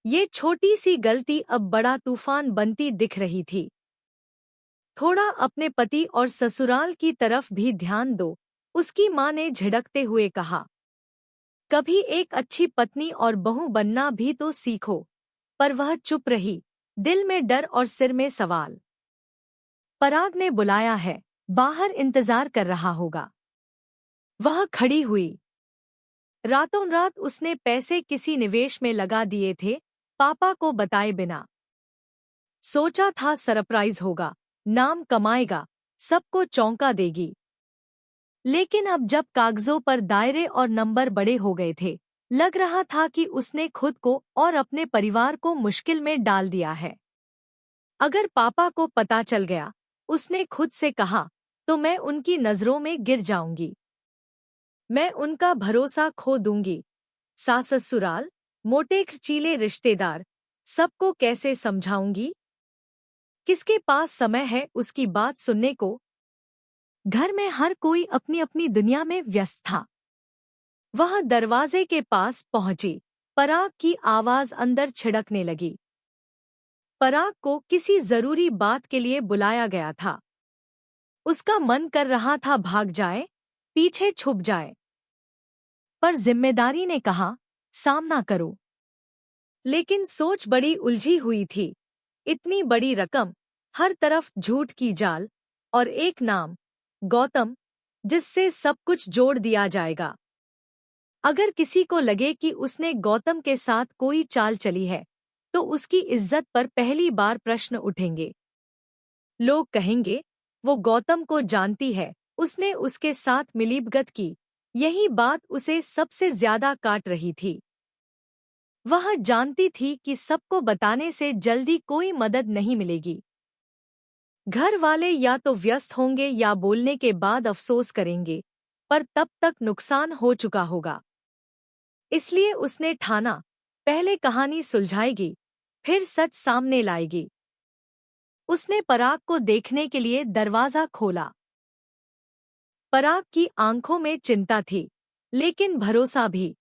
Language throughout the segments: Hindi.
ये छोटी सी गलती अब बड़ा तूफान बनती दिख रही थी। थोड़ा अपने पति और ससुराल की तरफ भी ध्यान दो, उसकी माँ ने झिड़कते हुए कहा। कभी एक अच्छी पत्नी और बहू बनना भी तो सीखो। पर वह चुप रही, दिल में डर और सिर में सवाल। पराग ने बुलाया है, बाहर इंतजार कर रहा होगा। वह खड़ी हुई। रातों रात उसने पैसे किसी निवेश में लगा दिए थे, पापा को बताए बिना। सोचा था सरप्राइज होगा, नाम कमाएगा, सबको चौंका देगी। लेकिन अब जब कागजों पर दायरे और नंबर बड़े हो गए थे, लग रहा था कि उसने खुद को और अपने परिवार को मुश्किल में डाल दिया है। अगर पापा को पता चल गया, उसने खुद से कहा, तो मैं उनकी नजरों में गिर जाऊंगी। मैं उनका भरोसा खो दूंगी। सास ससुराल, मोटे खर्चीले रिश्तेदार, सबको कैसे समझाऊंगी? किसके पास समय है उसकी बात सुनने को? घर में हर कोई अपनी अपनी दुनिया में व्यस्त था। वह दरवाजे के पास पहुंची। पराग की आवाज अंदर छिड़कने लगी। पराग को किसी जरूरी बात के लिए बुलाया गया था। उसका मन कर रहा था भाग जाए, पीछे छुप जाए। पर जिम्मेदारी ने कहा, सामना करो। लेकिन सोच बड़ी उलझी हुई थी। इतनी बड़ी रकम, हर तरफ झूठ की जाल, और एक नाम, गौतम, जिससे सब कुछ जोड़ दिया जाएगा। अगर किसी को लगे कि उसने गौतम के साथ कोई चाल चली है, तो उसकी इज्जत पर पहली बार प्रश्न उठेंगे। लोग कहेंगे, वो गौतम को जानती है, उसने उसके साथ मिलीभगत की। यही बात उसे सबसे ज्यादा काट रही थी। वह जानती थी कि सबको बताने से जल्दी कोई मदद नहीं मिलेगी। घर वाले या तो व्यस्त होंगे या बोलने के बाद अफसोस करेंगे, पर तब तक नुकसान हो चुका होगा। इसलिए उसने ठाना, पहले कहानी सुलझाएगी, फिर सच सामने लाएगी। उसने पराग को देखने के लिए दरवाजा खोला। पराग की आंखों में चिंता थी, लेकिन भरोसा भी।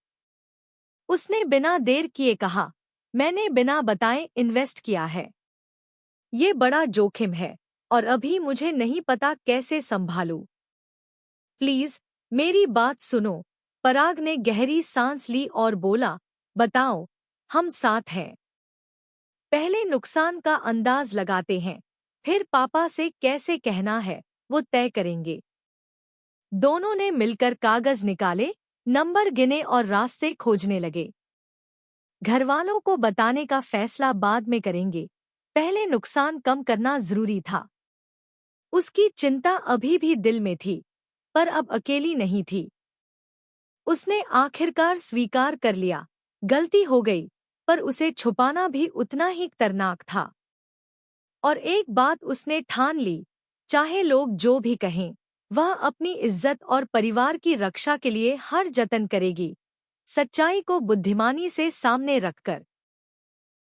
उसने बिना देर किए कहा, मैंने बिना बताए इन्वेस्ट किया है। ये बड़ा जोखिम है, और अभी मुझे नहीं पता कैसे संभालूं। प्लीज, मेरी बात सुनो। पराग ने गहरी सांस ली और बोला, बताओ, हम साथ हैं। पहले नुकसान का अंदाज लगाते हैं, फिर पापा से कैसे कहना है, वो तय करेंगे। दोनों ने मिलकर कागज निकाले, नंबर गिने और रास्ते खोजने लगे। घरवालों को बताने का फैसला बाद में करेंगे, पहले नुकसान कम करना जरूरी था। उसकी चिंता अभी भी दिल में थी, पर अब अकेली नहीं थी। उसने आखिरकार स्वीकार कर लिया, गलती हो गई, पर उसे छुपाना भी उतना ही खतरनाक था। और एक बात उसने ठान ली, चाहे लोग जो भी कहें, वह अपनी इज्जत और परिवार की रक्षा के लिए हर जतन करेगी, सच्चाई को बुद्धिमानी से सामने रखकर।